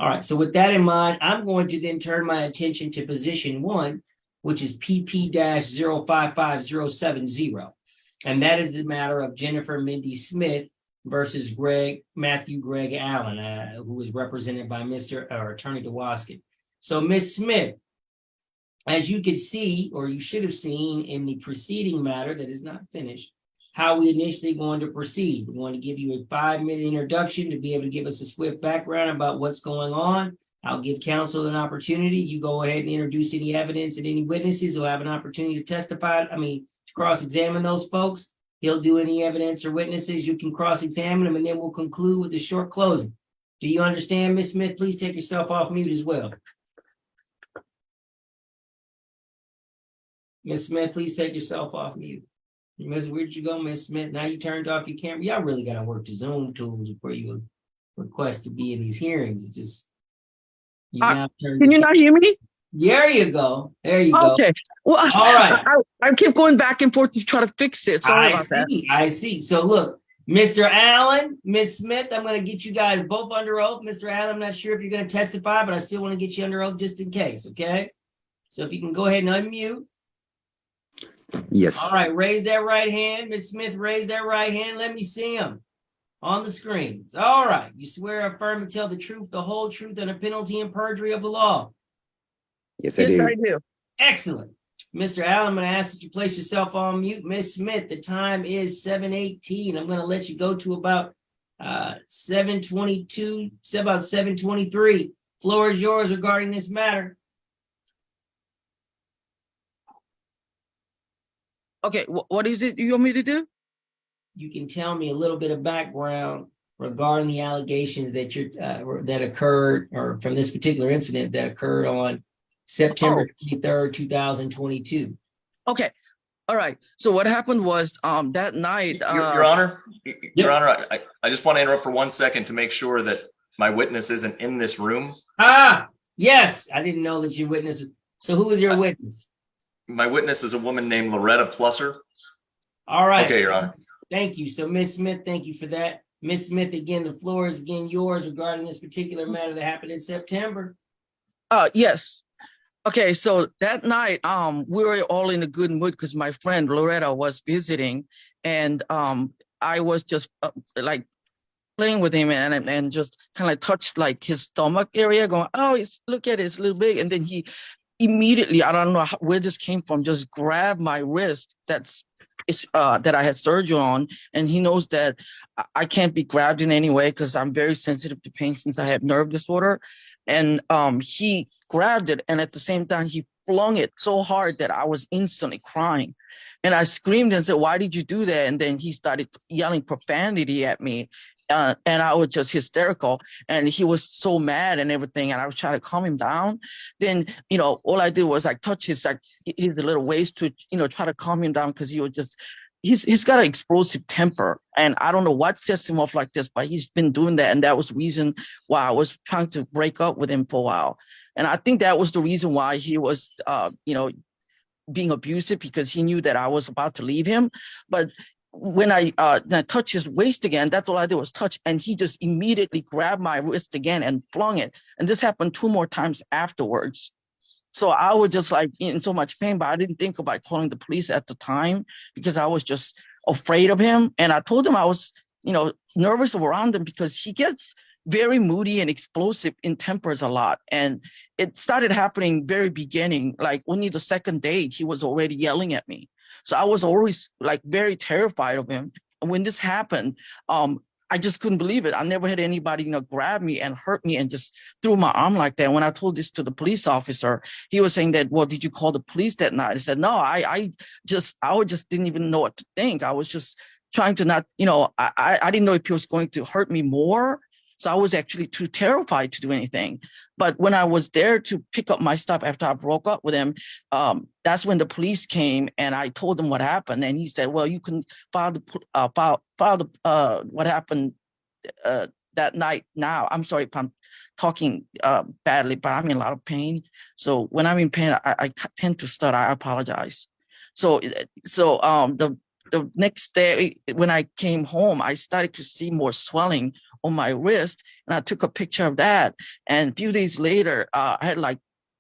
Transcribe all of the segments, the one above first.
All right, so with that in mind, I'm going to then turn my attention to position 1, which is PP-055070. And that is the matter of Jennifer Mindy Smith versus Matthew Greg Allen, who was represented by Attorney DeWaskin. So, Ms. Smith, as you could see, or you should have seen in the preceding matter that is not finished, how we initially going to proceed. We want to give you a 5-minute introduction to be able to give us a swift background about what's going on. I'll give counsel an opportunity. You go ahead and introduce any evidence and any witnesses who have an opportunity to testify. To cross-examine those folks. He'll do any evidence or witnesses. You can cross-examine them, and then we'll conclude with a short closing. Do you understand, Ms. Smith? Please take yourself off mute as well. Ms. Smith, please take yourself off mute. Where'd you go, Ms. Smith? Now you turned off your camera. Y'all really got to work the Zoom tools before you request to be in these hearings. It just can you not hear me? There you go. There you go. Okay. Well, all right. I keep going back and forth to try to fix it. Sorry about that. I see. So look, Mr. Allen, Ms. Smith, I'm going to get you guys both under oath. Mr. Allen, I'm not sure if you're going to testify, but I still want to get you under oath just in case. Okay. So if you can go ahead and unmute. Yes. All right, raise that right hand. Ms. Smith, raise that right hand. Let me see him on the screen. All right. You swear, affirm, and tell the truth, the whole truth, under penalty and perjury of the law. Yes, I do. Excellent. Mr. Allen, I'm going to ask that you place yourself on mute. Ms. Smith, the time is 7:18. I'm going to let you go to about 7:22, about 7:23. Floor is yours regarding this matter. Okay, what is it you want me to do? You can tell me a little bit of background regarding the allegations that that occurred, or from this particular incident that occurred on September 23rd, 2022. Okay, all right. So what happened was that night. Your Honor, Your Honor, I just want to interrupt for 1 second to make sure that my witness isn't in this room. Yes, I didn't know that your witness. So who is your witness? My witness is a woman named Loretta Plusser. All right. Okay, Your Honor. Thank you. So, Ms. Smith, thank you for that. Ms. Smith, again, the floor is again yours regarding this particular matter that happened in September. Yes. Okay, so that night, we were all in a good mood because my friend Loretta was visiting, and I was just like playing with him and just kind of touched like his stomach area, going, "Oh, look at it, it's a little big," and then he immediately, I don't know where this came from, just grabbed my wrist that I had surgery on. And he knows that I can't be grabbed in any way because I'm very sensitive to pain since I have nerve disorder. And he grabbed it. And at the same time, he flung it so hard that I was instantly crying. And I screamed and said, "Why did you do that?" And then he started yelling profanity at me. And I was just hysterical, and he was so mad and everything. And I was trying to calm him down. Then, all I did was like touch his little waist to, try to calm him down, because he was just, he's got an explosive temper, and I don't know what sets him off like this, but he's been doing that. And that was the reason why I was trying to break up with him for a while. And I think that was the reason why he was, being abusive, because he knew that I was about to leave him. But when I touched his waist again, that's all I did was touch, and he just immediately grabbed my wrist again and flung it. And this happened 2 more times afterwards. So I was just like in so much pain, but I didn't think about calling the police at the time because I was just afraid of him. And I told him I was, nervous around him because he gets very moody and explosive in tempers a lot. And it started happening very beginning, like only the second date, he was already yelling at me. So I was always like very terrified of him. And when this happened, I just couldn't believe it. I never had anybody, grab me and hurt me and just threw my arm like that. When I told this to the police officer, he was saying that, "Well, did you call the police that night?" I said, "No, I just didn't even know what to think. I was just trying to not, I didn't know if he was going to hurt me more. So I was actually too terrified to do anything." But when I was there to pick up my stuff after I broke up with him, that's when the police came, and I told them what happened. And he said, "Well, you can file what happened that night now." I'm sorry if I'm talking badly, but I'm in a lot of pain. So when I'm in pain, I tend to stutter. I apologize. So the next day when I came home, I started to see more swelling on my wrist, and I took a picture of that. And a few days later, I had like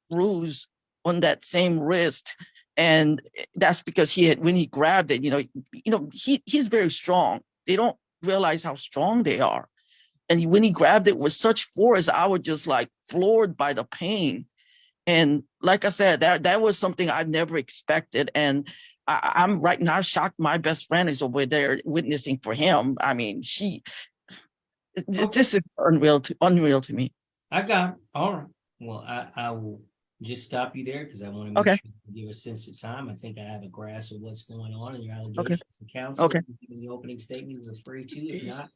bruise on that same wrist. And that's because when he grabbed it, he's very strong. They don't realize how strong they are. And when he grabbed it with such force, I was just like floored by the pain. And like I said, that was something I've never expected. And I'm right now shocked my best friend is over there witnessing for him. I mean, this is unreal to me. I got it. All right. Well, I will just stop you there because I want to make sure you give a sense of time. I think I have a grasp of what's going on in your allegations to counsel. Okay. If you give me the opening statement, you're free to. If not,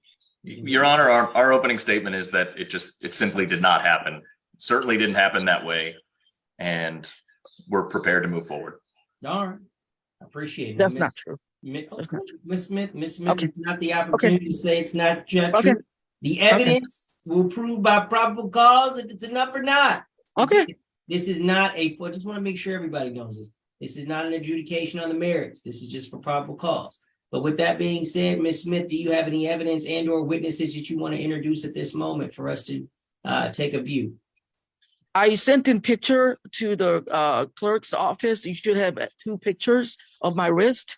Your Honor, our opening statement is that it simply did not happen. It certainly didn't happen that way. And we're prepared to move forward. all right. I appreciate it. That's not true. Miss Smith, Okay. it's not the opportunity to say it's not true. Okay. The evidence will prove by probable cause if it's enough or not. Okay. This is not I just want to make sure everybody knows this. This is not an adjudication on the merits. This is just for probable cause. But with that being said, Ms. Smith, do you have any evidence and or witnesses that you want to introduce at this moment for us to take a view? I sent in picture to the clerk's office. You should have 2 pictures of my wrist.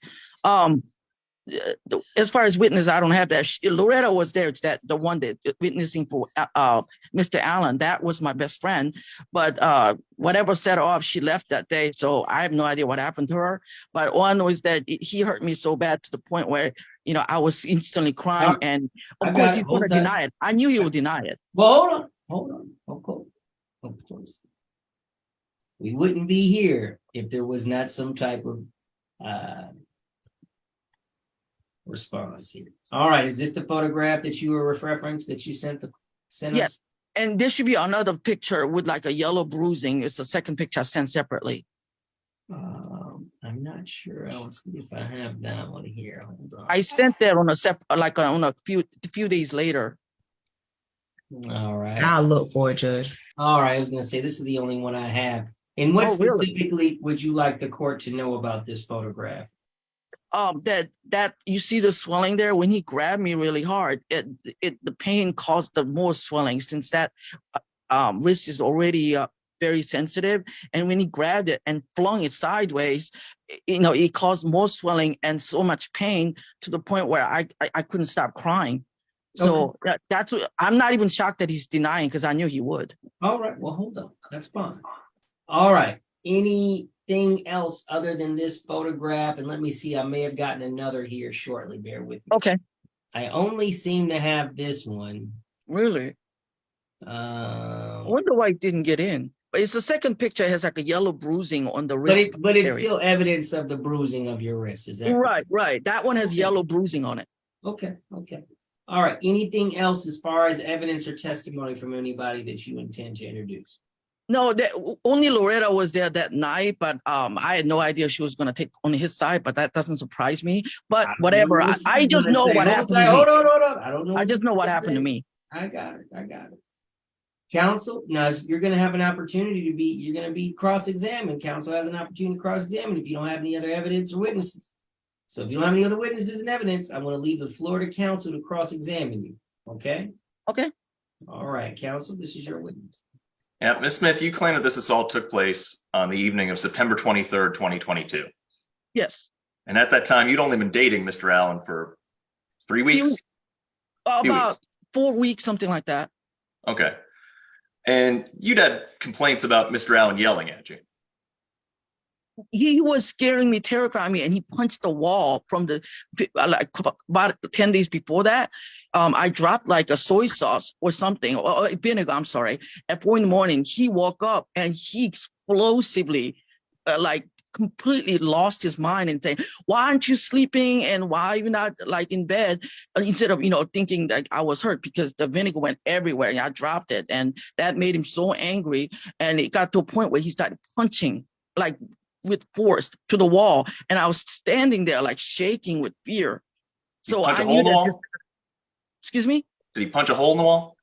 As far as witness, I don't have that. Loretta was there, the one that witnessing for Mr. Allen. That was my best friend. But whatever set her off, she left that day. So I have no idea what happened to her. But one was that he hurt me so bad to the point where, I was instantly crying. And of course, he's going to deny it. I knew he would deny it. Well, hold on. Of course. We wouldn't be here if there was not some type of response here. All right. Is this the photograph that you were referenced that you sent us? Yes. And there should be another picture with like a yellow bruising. It's the second picture I sent separately. I'm not sure. I'll see if I have that one here. Hold on. I sent that on a few days later. All right. I'll look for it, Judge. All right. I was going to say this is the only one I have. And what Really? specifically would you like the court to know about this photograph? That you see the swelling there when he grabbed me really hard. The pain caused the more swelling since that wrist is already very sensitive. And when he grabbed it and flung it sideways, it caused more swelling and so much pain to the point where I couldn't stop crying. So that's what, I'm not even shocked that he's denying because I knew he would. All right. Well, hold on. That's fine. All right. Anything else other than this photograph? And let me see. I may have gotten another here shortly. Bear with me. Okay. I only seem to have this one. Really? I wonder why it didn't get in. But it's the second picture. It has like a yellow bruising on the wrist. But it's area. still evidence of the bruising of your wrist. Is that right? That one has yellow bruising on it. Okay. All right. Anything else as far as evidence or testimony from anybody that you intend to introduce? No, only Loretta was there that night, but I had no idea she was going to take on his side, but that doesn't surprise me. But whatever, I just know what happened to me. Hold on. I don't know. I just know what happened to me. I got it. Counsel, now you're going to have an opportunity you're going to be cross-examined. Counsel has an opportunity to cross-examine if you don't have any other evidence or witnesses. So if you don't have any other witnesses and evidence, I'm going to leave the floor to counsel to cross-examine you. Okay? Okay. All right, counsel, this is your witness. Yeah, Ms. Smith, you claim that this assault took place on the evening of September 23rd, 2022. Yes. And at that time, you'd only been dating Mr. Allen for 3 weeks? About 4 weeks, something like that. Okay. And you'd had complaints about Mr. Allen yelling at you. He was scaring me, terrifying me, and he punched the wall from about 10 days before that. I dropped like a soy sauce or something, or vinegar, I'm sorry. At 4 a.m, he woke up and he explosively, completely lost his mind and saying, why aren't you sleeping? And why are you not in bed? Instead of, thinking that I was hurt because the vinegar went everywhere and I dropped it. And that made him so angry. And it got to a point where he started punching with force to the wall. And I was standing there shaking with fear. So I knew that. Excuse me? Did he punch a hole in the wall?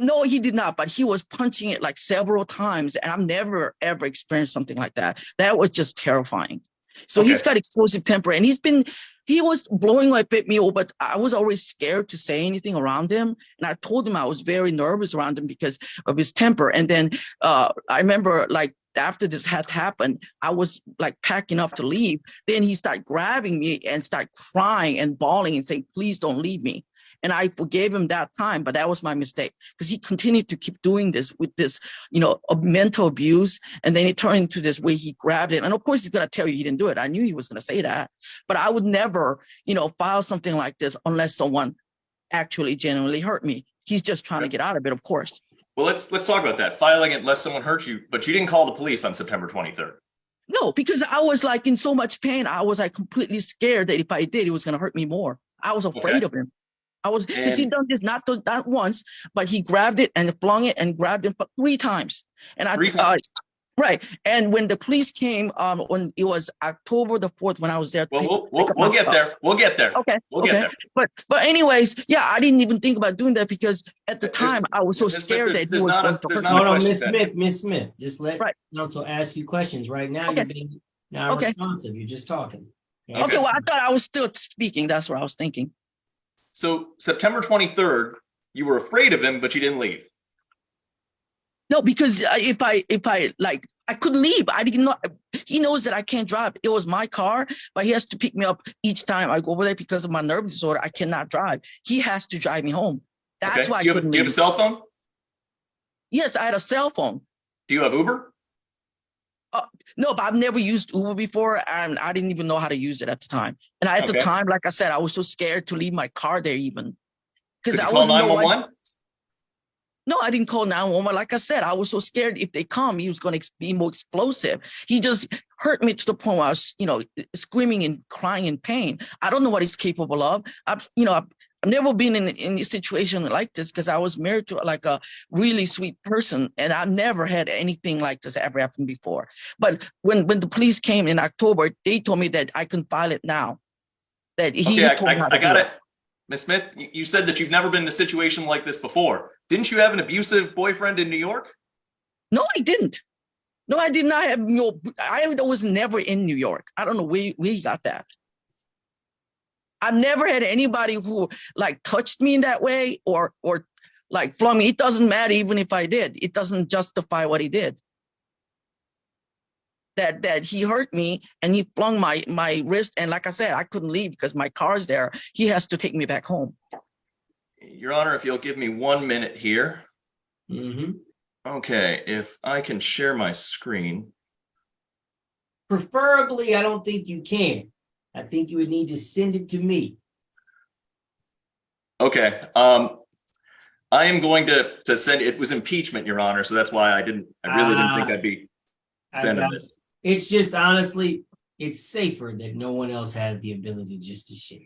No, he did not, but he was punching it several times. And I've never, ever experienced something like that. That was just terrifying. So He's got explosive temper and he's been He was blowing up at me, but I was always scared to say anything around him. And I told him I was very nervous around him because of his temper. And then I remember like after this had happened, I was like packing up to leave. Then he started grabbing me and started crying and bawling and saying, please don't leave me. And I forgave him that time, but that was my mistake because he continued to keep doing this with this, mental abuse. And then it turned into this way he grabbed it. And of course, he's going to tell you he didn't do it. I knew he was going to say that, but I would never, file something like this unless someone actually genuinely hurt me. He's just trying to get out of it, of course. Well, let's talk about that. Filing it unless someone hurt you, but you didn't call the police on September 23rd. No, because I was like in so much pain. I was like completely scared that if I did, it was going to hurt me more. I was afraid of him. Because he done this not once, but he grabbed it and flung it and grabbed it 3 times. And right. And when the police came, when it was October the 4th, when I was there. Well, we'll get there. We'll get there. Okay. We'll get there. But anyways, yeah, I didn't even think about doing that because at the time I was so scared that he was going to hurt me. Hold on, Miss Smith, just let counsel ask you questions right now. Okay. You're being non-responsive. You're just talking. Okay, well, I thought I was still speaking. That's what I was thinking. So September 23rd, you were afraid of him, but you didn't leave. No, because if I like, I couldn't leave. I didn't know. He knows that I can't drive. It was my car, but he has to pick me up each time I go over there because of my nervous disorder. I cannot drive. He has to drive me home. That's why I couldn't leave. Do you have a cell phone? Yes, I had a cell phone. Do you have Uber? No, but I've never used Uber before, and I didn't even know how to use it at the time. And at the time, like I said, I was so scared to leave my car there even. Because I was 911? No, I didn't call 911. Like I said, I was so scared if they come, he was going to be more explosive. He just hurt me to the point where I was, screaming and crying in pain. I don't know what he's capable of. I've never been in a situation like this because I was married to like a really sweet person, and I've never had anything like this ever happen before. But when the police came in October, they told me that I can file it now. That he told me how to I got do it. Ms. Smith, you said that you've never been in a situation like this before. Didn't you have an abusive boyfriend in New York? No, I didn't. No, I did not have. I was never in New York. I don't know where he got that. I've never had anybody who like touched me in that way or like flung me. It doesn't matter even if I did. It doesn't justify what he did. That he hurt me and he flung my wrist. And like I said, I couldn't leave because my car's there. He has to take me back home. Your Honor, if you'll give me 1 minute here. Mm-hmm. Okay, if I can share my screen. Preferably, I don't think you can. I think you would need to send it to me. Okay. I am going to send it. Was impeachment, Your Honor. So that's why I really didn't think I'd be sending this. It's just honestly, it's safer that no one else has the ability just to share.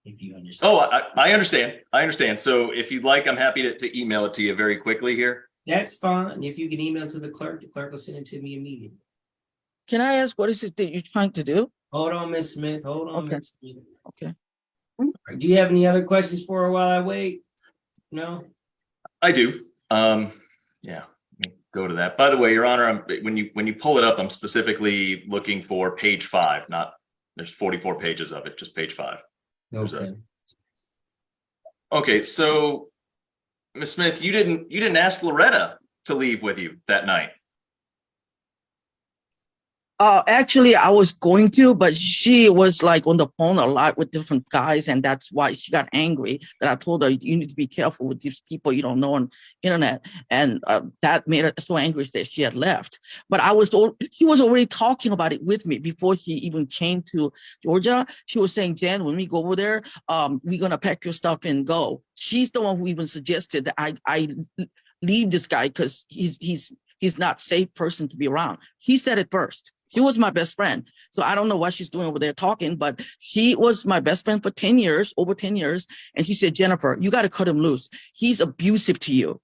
If you understand. Oh, I understand. I understand. So if you'd like, I'm happy to email it to you very quickly here. That's fine. If you can email it to the clerk will send it to me immediately. Can I ask what is it that you're trying to do? Hold on, Miss Smith. Hold on, Okay. Miss Smith. Okay. Do you have any other questions for her while I wait? No? I do. Yeah. Let me go to that. By the way, Your Honor, when you pull it up, I'm specifically looking for page 5. There's 44 pages of it, just page 5. Okay. Okay, so Ms. Smith, you didn't ask Loretta to leave with you that night. Actually, I was going to, but she was like on the phone a lot with different guys, and that's why she got angry. That I told her you need to be careful with these people you don't know on internet, and that made her so angry that she had left. But she was already talking about it with me before she even came to Georgia. She was saying, "Jen, when we go over there, we're gonna pack your stuff and go." She's the one who even suggested that I leave this guy because he's not a safe person to be around. He said it first. She was my best friend. So I don't know what she's doing over there talking, but she was my best friend for 10 years, over 10 years. And she said, Jennifer, you got to cut him loose. He's abusive to you.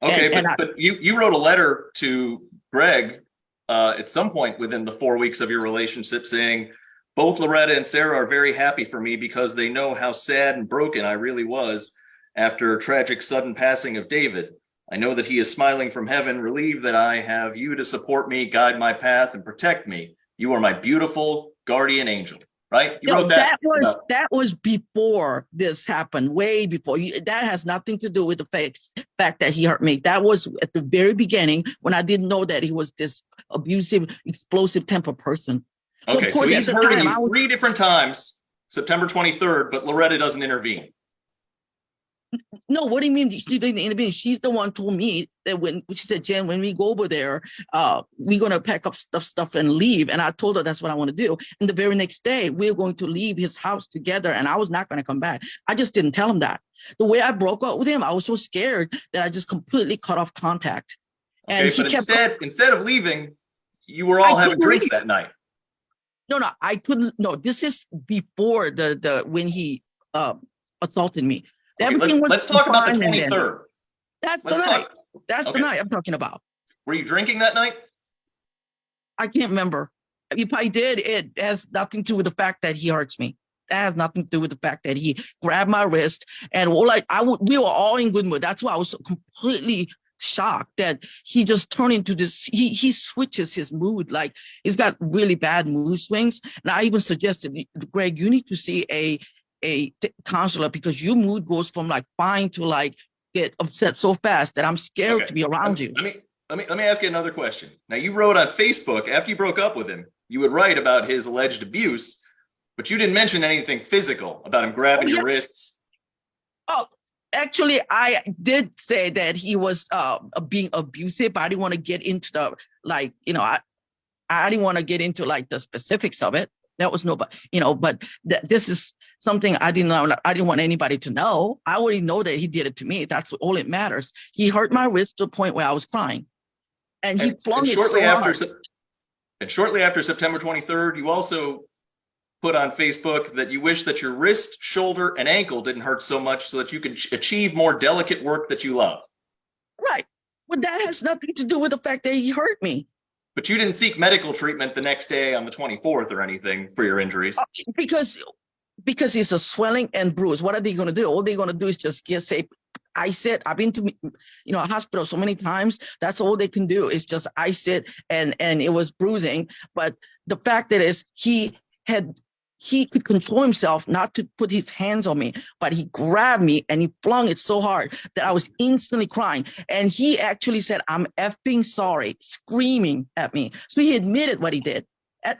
Okay, but you wrote a letter to Greg at some point within the 4 weeks of your relationship saying, both Loretta and Sarah are very happy for me because they know how sad and broken I really was after a tragic sudden passing of David. I know that he is smiling from heaven, relieved that I have you to support me, guide my path, and protect me. You are my beautiful guardian angel. right? You No, wrote that. that was before this happened, way before. That has nothing to do with the fact that he hurt me. That was at the very beginning when I didn't know that he was this abusive, explosive temper person. So Okay, of course, so he's at the hurting time, you 3 different times, September 23rd, but Loretta doesn't intervene. No, what do you mean she didn't intervene? She's the one told me that when she said, Jen, when we go over there, we're gonna pack up stuff and leave. And I told her that's what I want to do. And the very next day, we're going to leave his house together, and I was not going to come back. I just didn't tell him that. The way I broke up with him, I was so scared that I just completely cut off contact. And Okay, but instead of leaving, you were all having drinks that night. No, I couldn't. No, this is before the when he assaulted me. Okay, let's talk about the 23rd. That's the night. That's the night I'm talking about. Were you drinking that night? I can't remember. If I did, it has nothing to do with the fact that he hurts me. That has nothing to do with the fact that he grabbed my wrist and we were all in good mood. That's why I was so completely shocked that he just turned into this. He switches his mood. Like, he's got really bad mood swings. And I even suggested, Greg, you need to see a counselor, because your mood goes from like fine to like get upset so fast that I'm scared to be around you. Let me ask you another question. Now, you wrote on Facebook after you broke up with him, you would write about his alleged abuse, but you didn't mention anything physical about him grabbing your wrists. Oh, actually, I did say that he was being abusive, but I didn't want to get into the I didn't want to get into like the specifics of it. That was nobody, but this is something I didn't know. I didn't want anybody to know. I already know that he did it to me. That's all it matters. He hurt my wrist to the point where I was crying, and he flung it so hard. And shortly after September 23rd, you also put on Facebook that you wish that your wrist, shoulder, and ankle didn't hurt so much so that you could achieve more delicate work that you love. Right. But that has nothing to do with the fact that he hurt me. But you didn't seek medical treatment the next day on the 24th or anything for your injuries. Because it's a swelling and bruise. What are they going to do? All they're going to do is just say, ice it. I've been to a hospital so many times. That's all they can do is just ice it, and it was bruising. But the fact that is he could control himself not to put his hands on me, but he grabbed me and he flung it so hard that I was instantly crying. And he actually said, "I'm effing sorry," screaming at me. So he admitted what he did.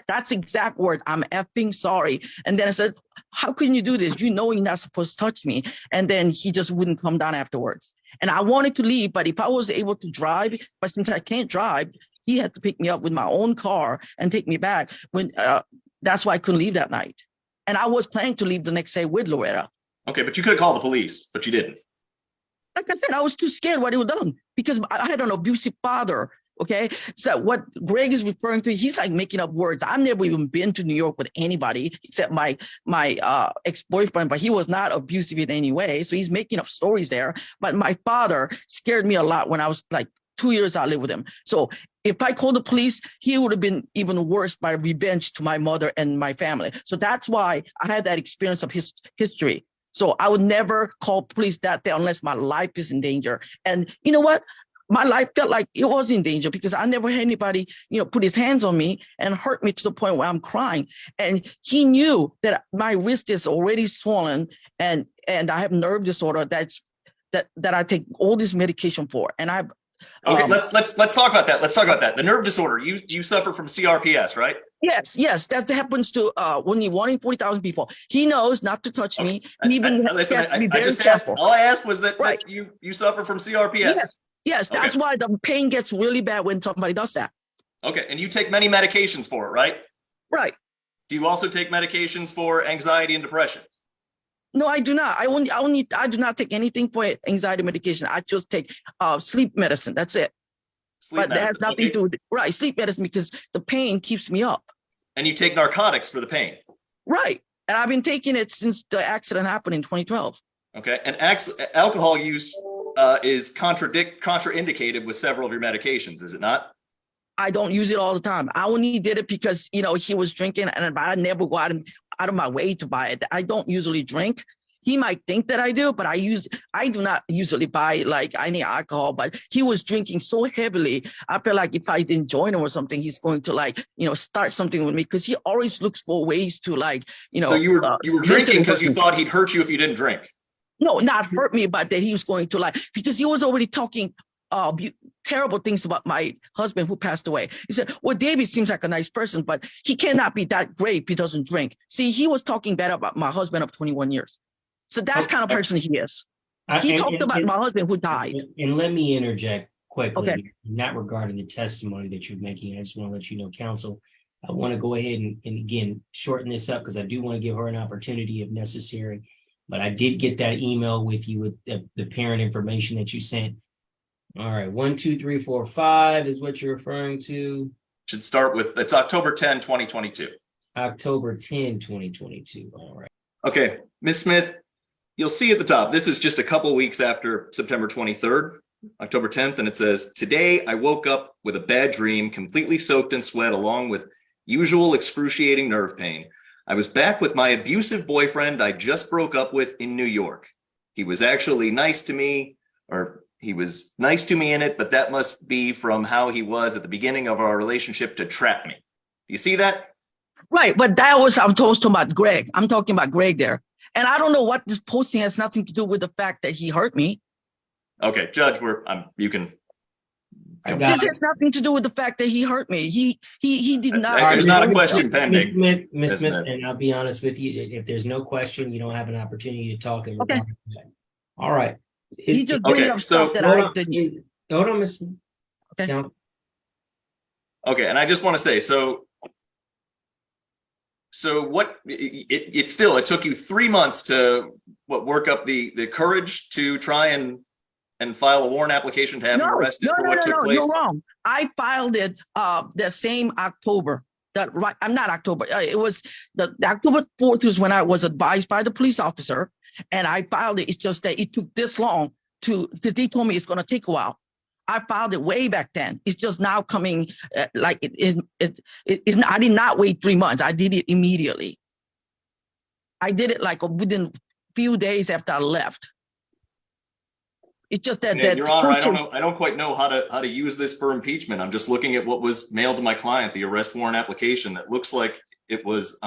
That's the exact word. "I'm effing sorry." And then I said, "How can you do this? You know you're not supposed to touch me." And then he just wouldn't come down afterwards. And I wanted to leave, but if I was able to drive, but since I can't drive, he had to pick me up with my own car and take me back. That's why I couldn't leave that night. And I was planning to leave the next day with Loretta. Okay, but you could have called the police, but you didn't. Like I said, I was too scared what he would have done because I had an abusive father. Okay, so what Greg is referring to, he's like making up words. I've never even been to New York with anybody except my ex-boyfriend, but he was not abusive in any way. So he's making up stories there. But my father scared me a lot when I was like 2 years I lived with him. So if I called the police, he would have been even worse by revenge to my mother and my family. So that's why I had that experience of his history. So I would never call police that day unless my life is in danger. And you know what? My life felt like it was in danger because I never had anybody, put his hands on me and hurt me to the point where I'm crying. And he knew that my wrist is already swollen and I have nerve disorder that I take all this medication for. And I've Okay, let's talk about that. Let's talk about that. The nerve disorder. You suffer from CRPS, right? Yes. That happens to only 1 in 40,000 people. He knows not to touch me. And even all I asked was that you suffer from CRPS. Yes. That's why the pain gets really bad when somebody does that. Okay, and you take many medications for it, right? Right. Do you also take medications for anxiety and depression? No, I do not. I do not take anything for anxiety medication. I just take sleep medicine. That's it. But that has nothing to do with sleep medicine because the pain keeps me up. And you take narcotics for the pain. Right. And I've been taking it since the accident happened in 2012. Okay. And alcohol use is contraindicated with several of your medications, is it not? I don't use it all the time. I only did it because, he was drinking and I never go out of my way to buy it. I don't usually drink. He might think that I do, but I do not usually buy like any alcohol, but he was drinking so heavily. I feel like if I didn't join him or something, he's going to like, start something with me, because he always looks for ways to like, So you were drinking because you thought he'd hurt you if you didn't drink. No, not hurt me, but that he was going to like, because he was already talking terrible things about my husband who passed away. He said, well, David seems like a nice person, but he cannot be that great if he doesn't drink. See, he was talking bad about my husband of 21 years. So that's kind of person he is. He talked about my husband who died. And let me interject quickly, Okay. not regarding the testimony that you're making. I just want to let you know, counsel, I want to go ahead and again, shorten this up because I do want to give her an opportunity if necessary. But I did get that email with you with the parent information that you sent. All right, 1, 2, 3, 4, 5 is what you're referring to. Should start with, it's October 10, 2022. October 10, 2022. All right. Okay, Ms. Smith, you'll see at the top, this is just a couple weeks after September 23rd, October 10th, and it says, today I woke up with a bad dream, completely soaked in sweat, along with usual excruciating nerve pain. I was back with my abusive boyfriend I just broke up with in New York. He was actually nice to me, or he was nice to me in it, but that must be from how he was at the beginning of our relationship to trap me. Do you see that? Right, but that was, I'm talking about Greg. I'm talking about Greg there. And I don't know what this posting has nothing to do with the fact that he hurt me. Okay, Judge, you can. This has nothing to do with the fact that he hurt me. He did not. There's not a question pending. Ms. Smith, and I'll be honest with you, if there's no question, you don't have an opportunity to talk. Okay. All right. He just bringing up stuff that I didn't. Hold on, Ms. Smith. Okay. Counsel. Okay, and I just want to say, so what it took you 3 months to work up the courage to try and file a warrant application to have him arrested for what took place? You're wrong. I filed it the same October. I'm not October. It was the October 4th was when I was advised by the police officer, and I filed it. It's just that it took this long because they told me it's going to take a while. I filed it way back then. It's just now coming I did not wait 3 months. I did it immediately. I did it like within a few days after I left. It's just that Your Honor, I don't quite know how to use this for impeachment. I'm just looking at what was mailed to my client, the arrest warrant application. That looks like it was.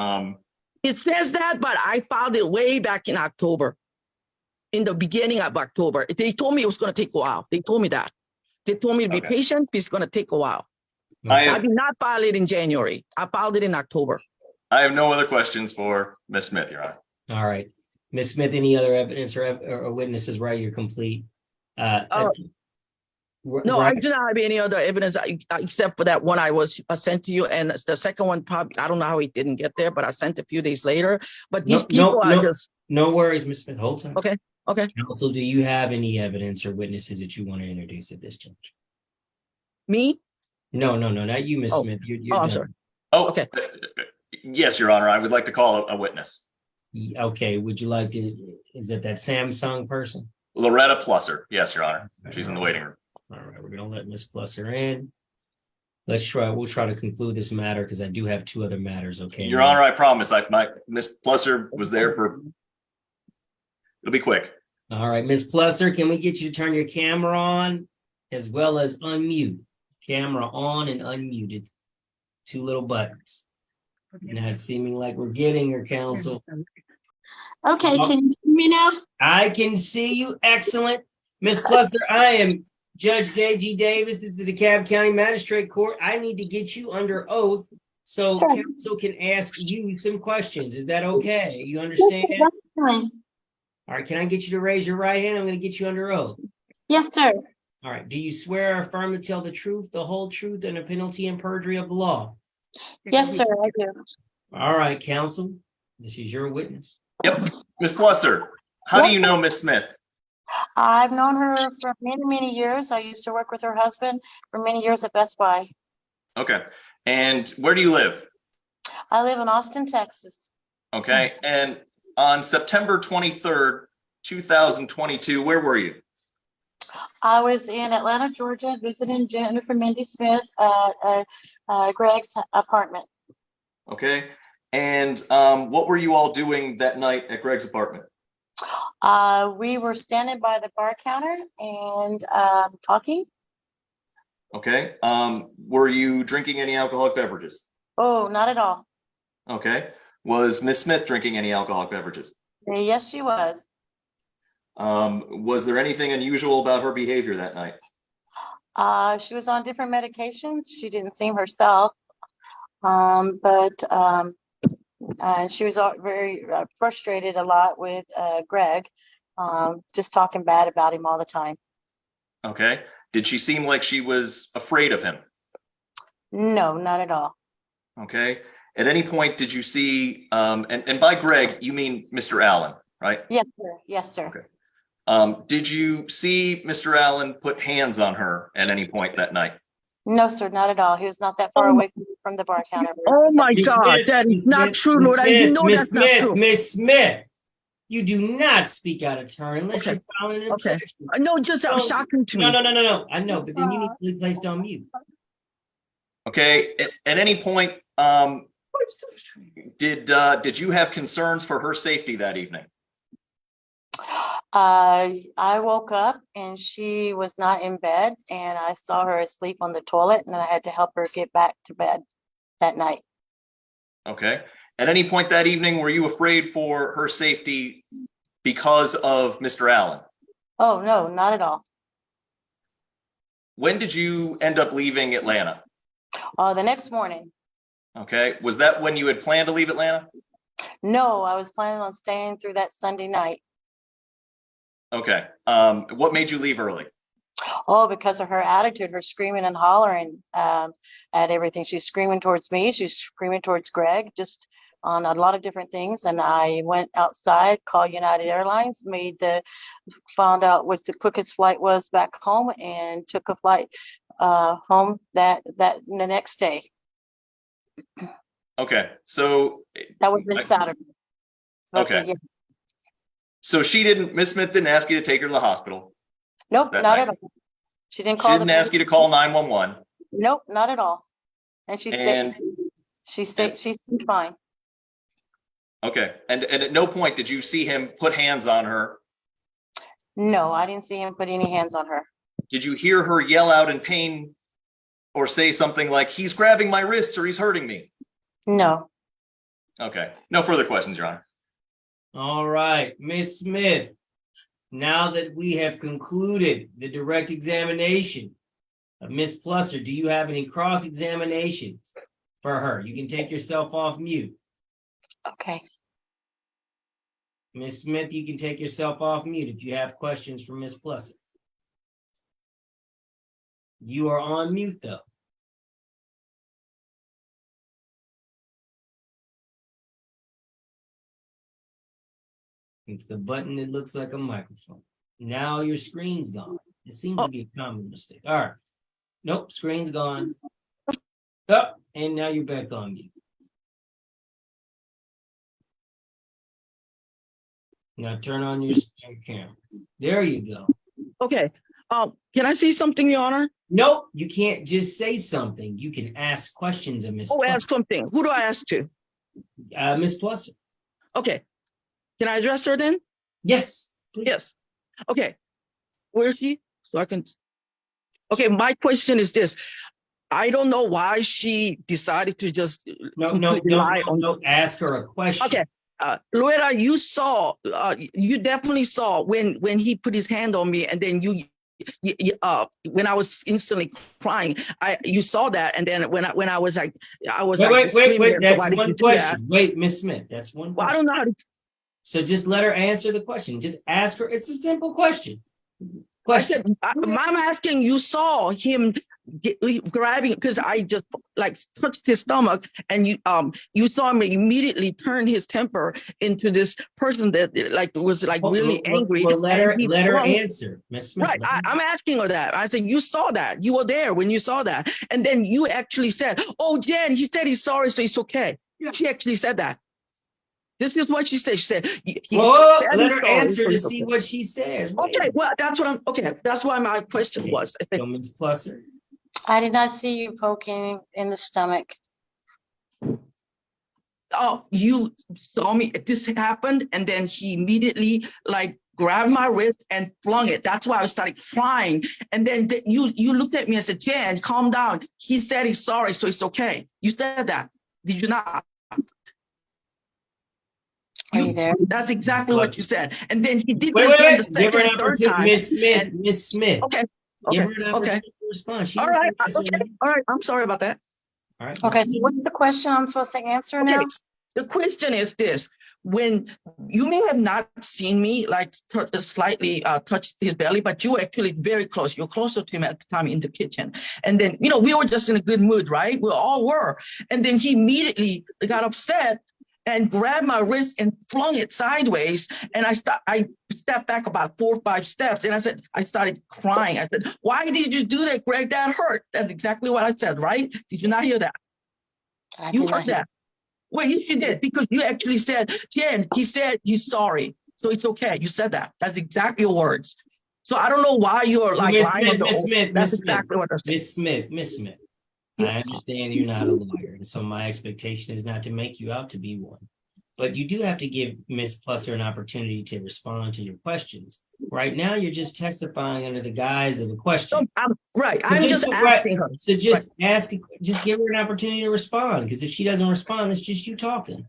It says that, but I filed it way back in October, in the beginning of October. They told me it was going to take a while. They told me that. They told me to be patient. It's going to take a while. I did not file it in January. I filed it in October. I have no other questions for Ms. Smith, Your Honor. All right. Ms. Smith, any other evidence or witnesses? Right, you're complete. No, I do not have any other evidence except for that one I was sent to you, and the second one probably I don't know how it didn't get there, but I sent a few days later. But these people are just no worries, Ms. Smith. Hold on. Okay. Counsel, do you have any evidence or witnesses that you want to introduce at this juncture? Me? No, not you, Ms. Smith. You're I'm done. sorry. Oh, okay. Yes, Your Honor. I would like to call a witness. Okay. Would you like to? Is it that Samsung person? Loretta Plusser. Yes, Your Honor. She's in the waiting room. All right, we're gonna let Ms. Plusser in. We'll try to conclude this matter because I do have 2 other matters. Okay. Your Honor, I promise. Ms. Plusser was there for. It'll be quick. All right, Ms. Plusser, can we get you to turn your camera on as well as unmute? Camera on and unmute. It's 2 little buttons. Not seeming like we're getting your counsel. Okay, can you see me now? I can see you. Excellent. Ms. Plusser, I am Judge J.G. Davis. This is the DeKalb County Magistrate Court. I need to get you under oath so counsel can ask you some questions. Is that okay? You understand? Yes, that's fine. All right, can I get you to raise your right hand? I'm going to get you under oath. Yes, sir. All right. Do you swear or affirm to tell the truth, the whole truth, and a penalty and perjury of the law? Yes, sir, I do. All right, counsel. This is your witness. Yep. Ms. Plusser, how do you know Ms. Smith? I've known her for many, many years. I used to work with her husband for many years at Best Buy. Okay. And where do you live? I live in Austin, Texas. Okay. And on September 23rd, 2022, where were you? I was in Atlanta, Georgia, visiting Jennifer Mindy Smith at Greg's apartment. Okay. And what were you all doing that night at Greg's apartment? We were standing by the bar counter and talking. Okay. Were you drinking any alcoholic beverages? Oh, not at all. Okay. Was Miss Smith drinking any alcoholic beverages? Yes, she was. Was there anything unusual about her behavior that night? She was on different medications. She didn't seem herself. But she was very frustrated a lot with Greg, just talking bad about him all the time. Okay. Did she seem like she was afraid of him? No, not at all. Okay. At any point, did you see, and by Greg, you mean Mr. Allen, right? Yes, sir. Yes, sir. Okay. Did you see Mr. Allen put hands on her at any point that night? No, sir, not at all. He was not that far away from the bar counter. Oh my Miss God, Smith, that is Miss not Smith, true, Miss Lord. I Smith, know Miss that's not Smith, true. Miss Smith, you do not speak out of turn unless Okay. you're filing an Okay. objection. No, just No, shocking to No, me. no. I know, but then you need to be placed on mute. Okay. At any point, did you have concerns for her safety that evening? I woke up and she was not in bed, and I saw her asleep on the toilet, and I had to help her get back to bed that night. Okay. At any point that evening, were you afraid for her safety because of Mr. Allen? Oh, no, not at all. When did you end up leaving Atlanta? The next morning. Okay. Was that when you had planned to leave Atlanta? No, I was planning on staying through that Sunday night. Okay. What made you leave early? Oh, because of her attitude, her screaming and hollering at everything. She's screaming towards me. She's screaming towards Greg, just on a lot of different things. And I went outside, called United Airlines, found out what the quickest flight was back home, and took a flight home that the next day. Okay. So That was been Saturday. Okay. Yeah. So Miss Smith didn't ask you to take her to the hospital. Nope, that not night. at all. She didn't She call didn't ask you to call 911. Nope, not at all. And she And stayed. She seemed fine. okay. And at no point did you see him put hands on her? No, I didn't see him put any hands on her. Did you hear her yell out in pain or say something like, he's grabbing my wrists or he's hurting me? No. Okay. No further questions, Your Honor. All right, Miss Smith, now that we have concluded the direct examination of Miss Plusser, do you have any cross-examinations for her? You can take yourself off mute. Okay. Miss Smith, you can take yourself off mute if you have questions for Miss Plusser. You are on mute, though. It's the button that looks like a microphone. Now your screen's gone. It seems to be a common mistake. All right. Nope, screen's gone. Oh, and now you're back on mute. Now turn on your camera. There you go. Okay. Can I say something, Your Honor? Nope, you can't just say something. You can ask questions of Miss. Oh, ask something. Who do I ask to? Miss Plusser. Okay. Can I address her then? Yes, please. Yes. Okay. Where is she? So I can. Okay. My question is this. I don't know why she decided to just No. Ask her a question. Okay. Loretta, you definitely saw when he put his hand on me, and then when I was instantly crying, you saw that, and then when I was like, Wait. That's one question. Wait, Miss Smith, that's one question. Well, I don't know how to. So just let her answer the question. Just ask her. It's a simple question. I'm asking, you saw him grabbing, because I just like touched his stomach, and you saw me immediately turn his temper into this person that was really angry. Well, let her answer, Miss Smith. Right, I'm asking her that. I said, you saw that. You were there when you saw that, and then you actually said, "Oh, Jen, he said he's sorry, so it's okay." Yeah. She actually said that. This is what she said. She said, let her answer to see what she says. Okay, well, that's why my question was. Ms. Plusser. I did not see you poking in the stomach. oh, you saw me, this happened, and then he immediately like grabbed my wrist and flung it. That's why I started crying. And then you looked at me and said, Jan, calm down. He said he's sorry, so it's okay. You said that. Did you not? Are you there? That's exactly what you said. And then he did Wait, it again wait, the give her second an and third opportunity, time. Miss Smith, and- Miss Smith. Okay. Give Okay. her an Okay. opportunity to respond. She All didn't right. say yes or Okay. no. All right. I'm sorry about that. All right. Okay, Miss so Smith. what's the question I'm supposed to answer Okay. now? The question is this: when you may have not seen me like slightly touch his belly, but you were actually very close. You're closer to him at the time in the kitchen. And then, we were just in a good mood, right? We all were. And then he immediately got upset and grabbed my wrist and flung it sideways. And I stepped back about 4 or 5 steps. And I started crying. I said, why did you do that, Greg? That hurt. That's exactly what I said, right? Did you not hear that? I You did not heard hear. that. Well, yes, you did, because you actually said, Jen, he said he's sorry. So it's okay. You said that. That's exactly your words. So I don't know why you're like Miss lying Smith, on the Miss oath. Smith, That's Miss exactly what I said. Miss Smith. I Yes. understand you're not a lawyer, and so my expectation is not to make you out to be one. But you do have to give Miss Plusser an opportunity to respond to your questions. Right now, you're just testifying under the guise of a question. So right. So I'm just asking her. So just just give her an opportunity to respond, because if she doesn't respond, it's just you talking.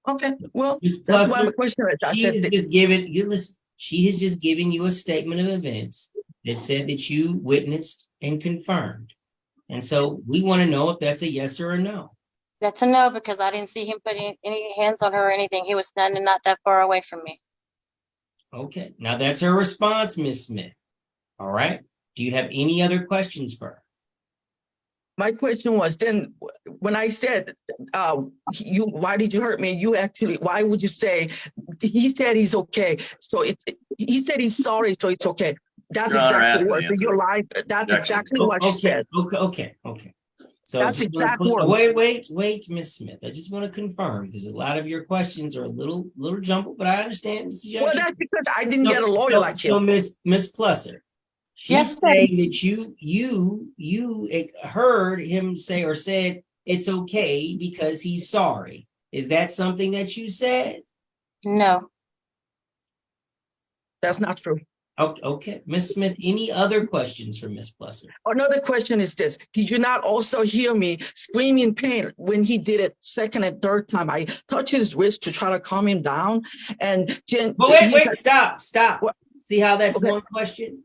Okay. Well, Miss that's why Plusser, my question is. I she said has that. just given you listen. She has just given you a statement of events that said that you witnessed and confirmed, and so we want to know if that's a yes or a no. That's a no, because I didn't see him putting any hands on her or anything. He was standing not that far away from me. Okay, now that's her response, Miss Smith. All right. Do you have any other questions for her? My question was then when I said, why did you hurt me? You actually, why would you say, he said he's okay. So he said he's sorry, so it's okay. That's Your Honor, exactly ask what the answer. your life. That's Objection. exactly what she said. Okay. So That's just wanna exact put- words. wait, Miss Smith. I just want to confirm, because a lot of your questions are a little jumbled, but I understand. This is your Well, that's because I didn't get a lawyer like So him. Miss Plusser, she's Yes, saying that you heard him say or said it's okay because he's sorry. Is that something that you said? No. That's not true. Okay, Miss Smith, any other questions for Miss Plusser? Another question is this: did you not also hear me scream in pain when he did it second and third time? I touched his wrist to try to calm him down, and Jen. But wait, stop. What? See how that's Okay. one question?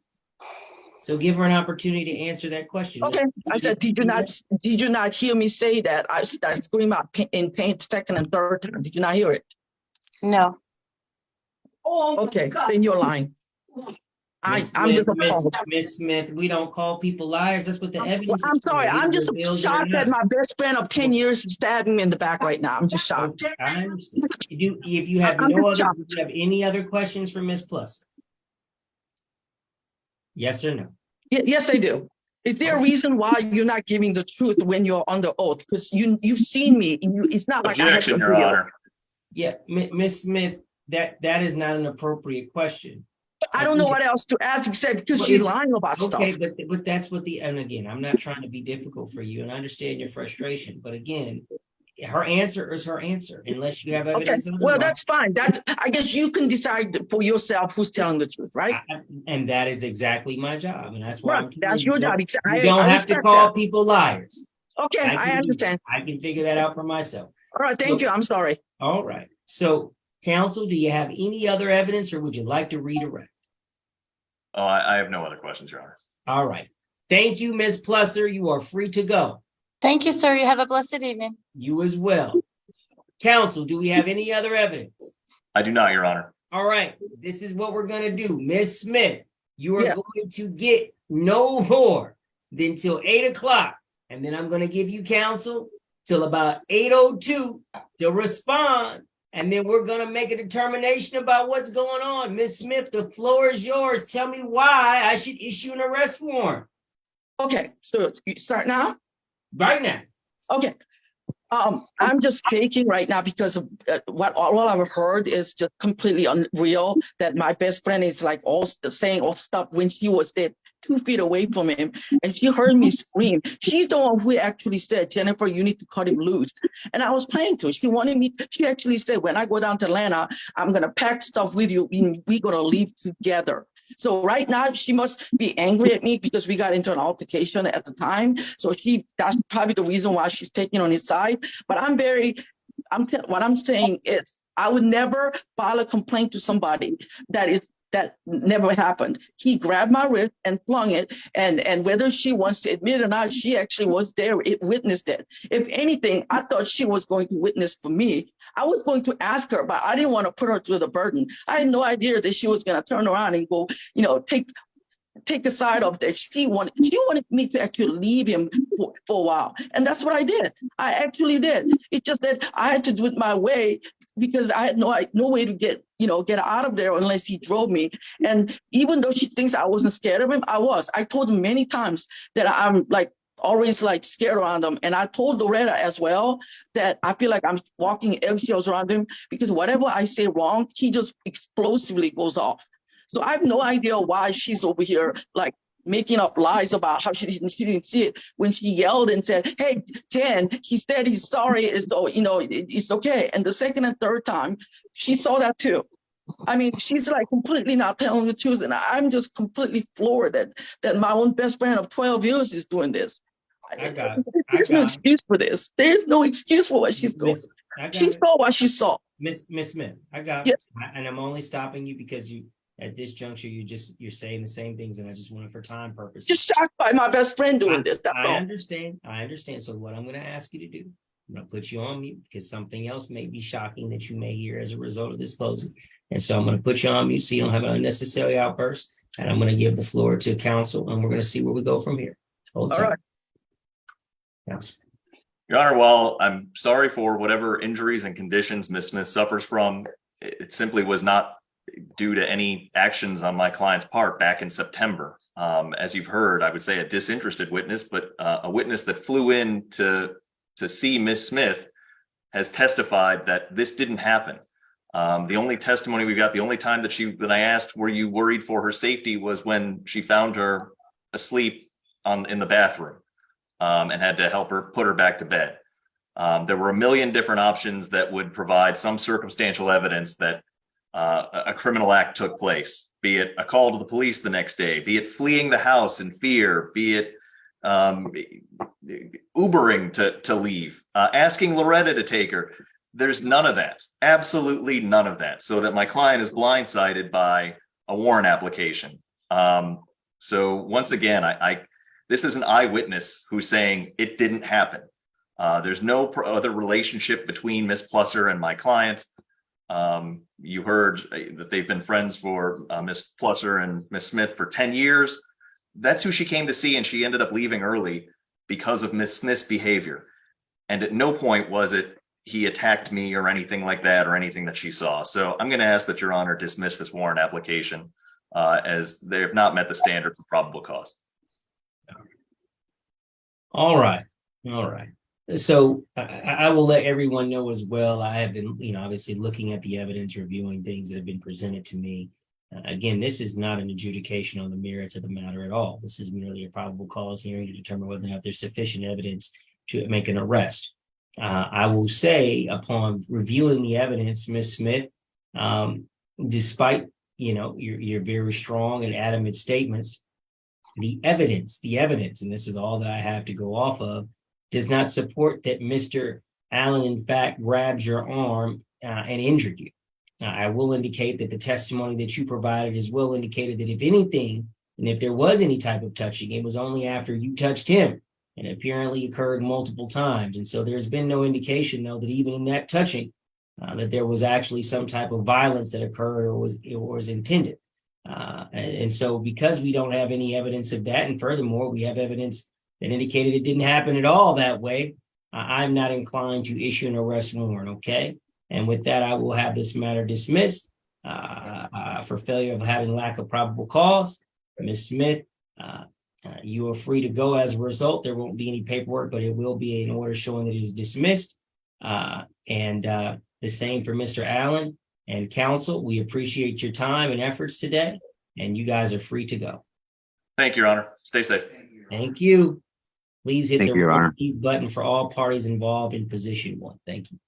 So give her an opportunity to answer that question. Okay, I said, did you not hear me say that? I scream out in pain second and third time. Did you not hear it? No. Okay, then you're lying. I'm just appalled. Miss Smith, we don't call people liars. That's what the evidence is. I'm sorry. for. I'm just Either reveals it or shocked that not. my best friend of 10 years is stabbing me in the back right now. I'm just shocked. I understand. If you have I'm no just other, shocked. do you have any other questions for Miss Plus? Yes or no? Yes, I do. Is there a reason why you're not giving the truth when you're under oath? Because you've seen me. It's not like Objection, Your Honor. Yeah, Miss Smith, that is not an appropriate question. I don't know what else to ask except because she's lying about stuff. Okay, but that's what and again, I'm not trying to be difficult for you, and I understand your frustration. But again, her answer is her answer, unless you have Okay, evidence. well, that's fine. I guess you can decide for yourself who's telling the truth, right? And that is exactly my job, and that's why Right, that's your job. You don't have to call people liars. Okay, I understand. I can figure that out for myself. All right, thank you. I'm sorry. All right. So, counsel, do you have any other evidence, or would you like to redirect? Oh, I have no other questions, Your Honor. All right. Thank you, Ms. Plusser. You are free to go. Thank you, sir. You have a blessed evening. You as well. Counsel, do we have any other evidence? I do not, Your Honor. All right. This is what we're going to do. Ms. Smith, you are going to get no more than till 8 o'clock. And then I'm going to give you counsel till about 8:02 to respond. And then we're going to make a determination about what's going on. Ms. Smith, the floor is yours. Tell me why I should issue an arrest warrant. Okay, so you start now? Right now. Okay. I'm just taking right now because of what all I've heard is just completely unreal, that my best friend is like saying all stuff when she was there 2 feet away from him, and she heard me scream. She's the one who actually said, Jennifer, you need to cut him loose. And I was playing to her. She actually said, when I go down to Atlanta, I'm going to pack stuff with you. We're going to leave together. So right now she must be angry at me because we got into an altercation at the time. So that's probably the reason why she's taking on his side. But what I'm saying is I would never file a complaint to somebody that never happened. He grabbed my wrist and flung it. And whether she wants to admit it or not, she actually was there. It witnessed it. If anything, I thought she was going to witness for me. I was going to ask her, but I didn't want to put her through the burden. I had no idea that she was going to turn around and go, take a side of that. She wanted me to actually leave him for a while. And that's what I did. I actually did. It's just that I had to do it my way because I had no way to get out of there unless he drove me. And even though she thinks I wasn't scared of him, I was. I told him many times that I'm always scared around him. And I told Loretta as well that I feel like I'm walking eggshells around him because whatever I say wrong, he just explosively goes off. So I have no idea why she's over here making up lies about how she didn't see it when she yelled and said, hey, Jen, he said he's sorry, as though, it's okay. And the second and third time, she saw that too. I mean, she's completely not telling the truth. And I'm just completely floored that my own best friend of 12 years is doing this. There's no excuse for this. There's no excuse for what she's doing. She saw what she saw. Miss Smith, I got yes. And I'm only stopping you because at this juncture, you're saying the same things, and I just want it for time purposes. Just shocked by my best friend doing this. I understand. So what I'm going to ask you to do, I'm going to put you on mute because something else may be shocking that you may hear as a result of this closing. And so I'm going to put you on mute so you don't have an unnecessary outburst. And I'm going to give the floor to counsel, and we're going to see where we go from here. Hold tight. All right. Counsel. Your Honor, while I'm sorry for whatever injuries and conditions Ms. Smith suffers from, it simply was not due to any actions on my client's part back in September. As you've heard, I would say a disinterested witness, but a witness that flew in to see Ms. Smith has testified that this didn't happen. The only testimony we got, the only time that I asked, were you worried for her safety, was when she found her asleep in the bathroom and had to help her put her back to bed. There were a million different options that would provide some circumstantial evidence that a criminal act took place, be it a call to the police the next day, be it fleeing the house in fear, be it Ubering to leave, asking Loretta to take her. There's none of that, absolutely none of that, so that my client is blindsided by a warrant application. So once again, this is an eyewitness who's saying it didn't happen. There's no other relationship between Ms. Plusser and my client. You heard that they've been friends for Ms. Plusser and Ms. Smith for 10 years. That's who she came to see, and she ended up leaving early because of Ms. Smith's behavior. And at no point was it he attacked me or anything like that, or anything that she saw. So I'm going to ask that Your Honor dismiss this warrant application as they have not met the standard for probable cause. All right. So I will let everyone know as well. I have been, obviously looking at the evidence, reviewing things that have been presented to me. Again, this is not an adjudication on the merits of the matter at all. This is merely a probable cause hearing to determine whether or not there's sufficient evidence to make an arrest. I will say, upon reviewing the evidence, Ms. Smith, despite your very strong and adamant statements, the evidence, and this is all that I have to go off of, does not support that Mr. Allen, in fact, grabbed your arm and injured you. I will indicate that the testimony that you provided as well indicated that if anything, and if there was any type of touching, it was only after you touched him, and it apparently occurred multiple times. And so there's been no indication, though, that even in that touching, that there was actually some type of violence that occurred or was intended. And so because we don't have any evidence of that, and furthermore, we have evidence that indicated it didn't happen at all that way, I'm not inclined to issue an arrest warrant, okay? And with that, I will have this matter dismissed for failure of having lack of probable cause. Ms. Smith, you are free to go as a result. There won't be any paperwork, but it will be an order showing that it is dismissed. And the same for Mr. Allen and counsel. We appreciate your time and efforts today, and you guys are free to go. Thank you, Your Honor. Stay safe. Thank you. Please hit Thank the you, Your Honor. repeat button for all parties involved in position one. Thank you.